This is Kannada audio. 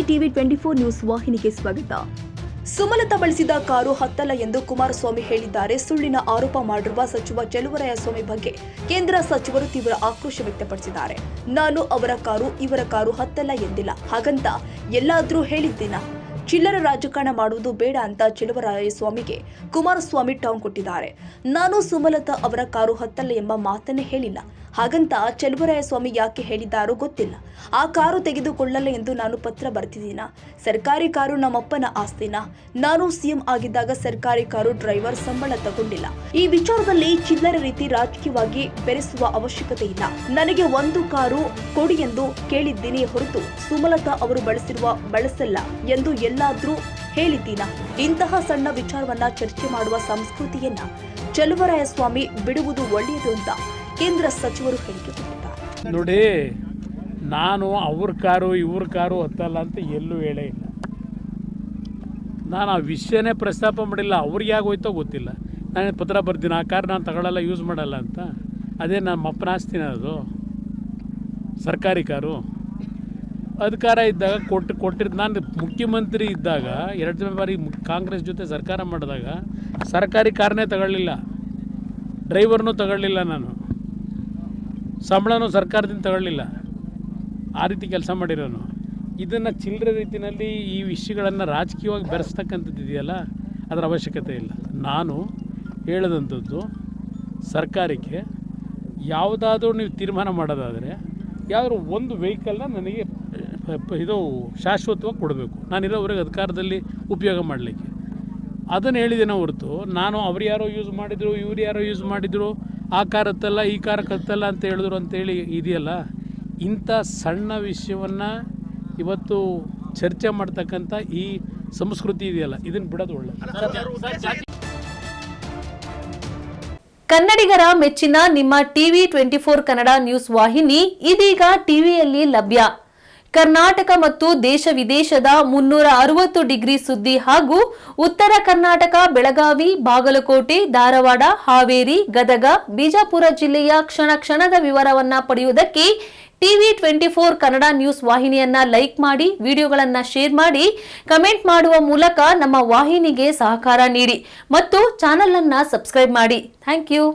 ಟಿವಿ 24 ನ್ಯೂಸ್ ವಾಹಿನಿಗೆ ಸ್ವಾಗತ. ಸುಮಲತಾ ಬಳಸಿದ ಕಾರು ಹತ್ತಲ್ಲ ಎಂದು ಕುಮಾರಸ್ವಾಮಿ ಹೇಳಿದ್ದಾರೆ. ಸುಳ್ಳಿನ ಆರೋಪ ಮಾಡಿರುವ ಸಚಿವ ಚಲುವರಾಯಸ್ವಾಮಿ ಬಗ್ಗೆ ಕೇಂದ್ರ ಸಚಿವರು ತೀವ್ರ ಆಕ್ರೋಶ ವ್ಯಕ್ತಪಡಿಸಿದ್ದಾರೆ. ನಾನು ಅವರ ಕಾರು ಇವರ ಕಾರು ಹತ್ತಲ್ಲ ಎಂದಿಲ್ಲ, ಹಾಗಂತ ಎಲ್ಲಾದ್ರೂ ಹೇಳಿದ್ದೀನಾ? ಚಿಲ್ಲರ ರಾಜಕಾರಣ ಮಾಡುವುದು ಬೇಡ ಅಂತ ಚಲುವರಾಯಸ್ವಾಮಿಗೆ ಕುಮಾರಸ್ವಾಮಿ ಟಾಂಗ್ ಕೊಟ್ಟಿದ್ದಾರೆ. ನಾನು ಸುಮಲತಾ ಅವರ ಕಾರು ಹತ್ತಲ್ಲ ಎಂಬ ಮಾತನ್ನೇ ಹೇಳಿಲ್ಲ, ಹಾಗಂತ ಚಲುವರಾಯಸ್ವಾಮಿ ಯಾಕೆ ಹೇಳಿದ್ದಾರೋ ಗೊತ್ತಿಲ್ಲ. ಆ ಕಾರು ತೆಗೆದುಕೊಳ್ಳಲ್ಲ ಎಂದು ನಾನು ಪತ್ರ ಬರೆದಿದ್ದೀನ. ಸರ್ಕಾರಿ ಕಾರು ನಮ್ಮಪ್ಪನ ಆಸ್ತಿನ. ನಾನು ಸಿಎಂ ಆಗಿದ್ದಾಗ ಸರ್ಕಾರಿ ಕಾರು ಡ್ರೈವರ್ ಸಂಬಳ ತಗೊಂಡಿಲ್ಲ. ಈ ವಿಚಾರದಲ್ಲಿ ಚಿಲ್ಲರೆ ರೀತಿ ರಾಜಕೀಯವಾಗಿ ಬೆರೆಸುವ ಅವಶ್ಯಕತೆ ಇಲ್ಲ. ನನಗೆ ಒಂದು ಕಾರು ಕೊಡಿ ಎಂದು ಕೇಳಿದ್ದೀನಿ ಹೊರತು ಸುಮಲತಾ ಅವರು ಬಳಸಲ್ಲ ಎಂದು ಎಲ್ಲಾದ್ರೂ ಹೇಳಿದ್ದೀನ? ಇಂತಹ ಸಣ್ಣ ವಿಚಾರವನ್ನ ಚರ್ಚೆ ಮಾಡುವ ಸಂಸ್ಕೃತಿಯನ್ನ ಚಲುವರಾಯಸ್ವಾಮಿ ಬಿಡುವುದು ಒಳ್ಳೆಯದು ಅಂತ ಕೇಂದ್ರ ಸಚಿವರು ಹೇಳಿಕೆ ಕೊಟ್ಟಿದ್ದಾರೆ. ನೋಡಿ, ನಾನು ಅವ್ರ ಕಾರು ಇವ್ರ ಕಾರು ಹತ್ತಲ್ಲ ಅಂತ ಎಲ್ಲೂ ಹೇಳೇ ಇಲ್ಲ. ನಾನು ಆ ವಿಷಯನೇ ಪ್ರಸ್ತಾಪ ಮಾಡಿಲ್ಲ. ಅವ್ರಿಗೆ ಆಗೋಯ್ತೋ ಗೊತ್ತಿಲ್ಲ. ನಾನು ಪತ್ರ ಬರ್ತೀನಿ, ಆ ಕಾರು ನಾನು ತಗೊಳ್ಳಲ್ಲ, ಯೂಸ್ ಮಾಡಲ್ಲ ಅಂತ. ಅದೇ ನಮ್ಮ ಅಪ್ಪನ ಆಸ್ತಿನ ಅದು ಸರ್ಕಾರಿ ಕಾರು. ಅಧಿಕಾರ ಇದ್ದಾಗ ಕೊಟ್ಟಿದ್ದು ನಾನು ಮುಖ್ಯಮಂತ್ರಿ ಇದ್ದಾಗ 2 ಬಾರಿ ಕಾಂಗ್ರೆಸ್ ಜೊತೆ ಸರ್ಕಾರ ಮಾಡಿದಾಗ ಸರ್ಕಾರಿ ಕಾರನ್ನೇ ತಗೊಳ್ಳಿಲ್ಲ, ಡ್ರೈವರ್ನೂ ತಗೊಳ್ಳಿಲ್ಲ, ನಾನು ಸಂಬಳನೂ ಸರ್ಕಾರದಿಂದ ತಗೊಳ್ಳಿಲ್ಲ. ಆ ರೀತಿ ಕೆಲಸ ಮಾಡಿರೋನು. ಇದನ್ನು ಚಿಲ್ಲರೆ ರೀತಿಯಲ್ಲಿ ಈ ವಿಷಯಗಳನ್ನು ರಾಜಕೀಯವಾಗಿ ಬೆರೆಸ್ತಕ್ಕಂಥದ್ದು ಇದೆಯಲ್ಲ, ಅದರ ಅವಶ್ಯಕತೆ ಇಲ್ಲ. ನಾನು ಹೇಳಿದಂಥದ್ದು ಸರ್ಕಾರಕ್ಕೆ ಯಾವುದಾದ್ರೂ ನೀವು ತೀರ್ಮಾನ ಮಾಡೋದಾದರೆ ಯಾವುದಾದ್ರು ಒಂದು ವೆಹಿಕಲ್ನ ನನಗೆ ಇದು ಶಾಶ್ವತವಾಗಿ ಕೊಡಬೇಕು, ನಾನಿರೋವರೆಗೆ ಅಧಿಕಾರದಲ್ಲಿ ಉಪಯೋಗ ಮಾಡಲಿಕ್ಕೆ. ಅದನ್ನು ಹೇಳಿದ್ದೇನೆ ಹೊರತು ನಾನು ಅವ್ರು ಯಾರೋ ಯೂಸ್ ಮಾಡಿದರು, ಇವ್ರು ಯಾರೋ ಯೂಸ್ ಮಾಡಿದರು, ಆ ಕಾರ್ ಹತ್ತಲ್ಲ ಈ ಕಾರ್ ಹತ್ತಲ್ಲ ಅಂತ ಹೇಳಿದ್ರು ಅಂತೇಳಿ ಇದೆಯಲ್ಲ, ಇಂಥ ಸಣ್ಣ ವಿಷಯವನ್ನು ಇವತ್ತು ಚರ್ಚೆ ಮಾಡ್ತಕ್ಕಂಥ ಈ ಸಂಸ್ಕೃತಿ ಇದೆಯಲ್ಲ, ಇದನ್ನು ಬಿಡೋದು ಒಳ್ಳೆಯದು. ಕನ್ನಡಿಗರ ಮೆಚ್ಚಿನ ನಿಮ್ಮ ಟಿವಿ 24 ಕನ್ನಡ ನ್ಯೂಸ್ ವಾಹಿನಿ ಇದೀಗ ಟಿವಿಯಲ್ಲಿ ಲಭ್ಯ. ಕರ್ನಾಟಕ ಮತ್ತು ದೇಶ ವಿದೇಶದ 360 ಡಿಗ್ರಿ ಸುದ್ದಿ ಹಾಗೂ ಉತ್ತರ ಕರ್ನಾಟಕ, ಬೆಳಗಾವಿ, ಬಾಗಲಕೋಟೆ, ಧಾರವಾಡ, ಹಾವೇರಿ, ಗದಗ, ಬಿಜಾಪುರ ಜಿಲ್ಲೆಯ ಕ್ಷಣ ಕ್ಷಣದ ವಿವರವನ್ನ ಪಡೆಯುವುದಕ್ಕೆ ಟಿವಿ 24 ಕನ್ನಡ ನ್ಯೂಸ್ ವಾಹಿನಿಯನ್ನ ಲೈಕ್ ಮಾಡಿ, ವಿಡಿಯೋಗಳನ್ನ ಶೇರ್ ಮಾಡಿ, ಕಮೆಂಟ್ ಮಾಡುವ ಮೂಲಕ ನಮ್ಮ ವಾಹಿನಿಗೆ ಸಹಕಾರ ನೀಡಿ ಮತ್ತು ಚಾನೆಲ್ ಅನ್ನ ಸಬ್ಸ್ಕ್ರೈಬ್ ಮಾಡಿ. Thank you.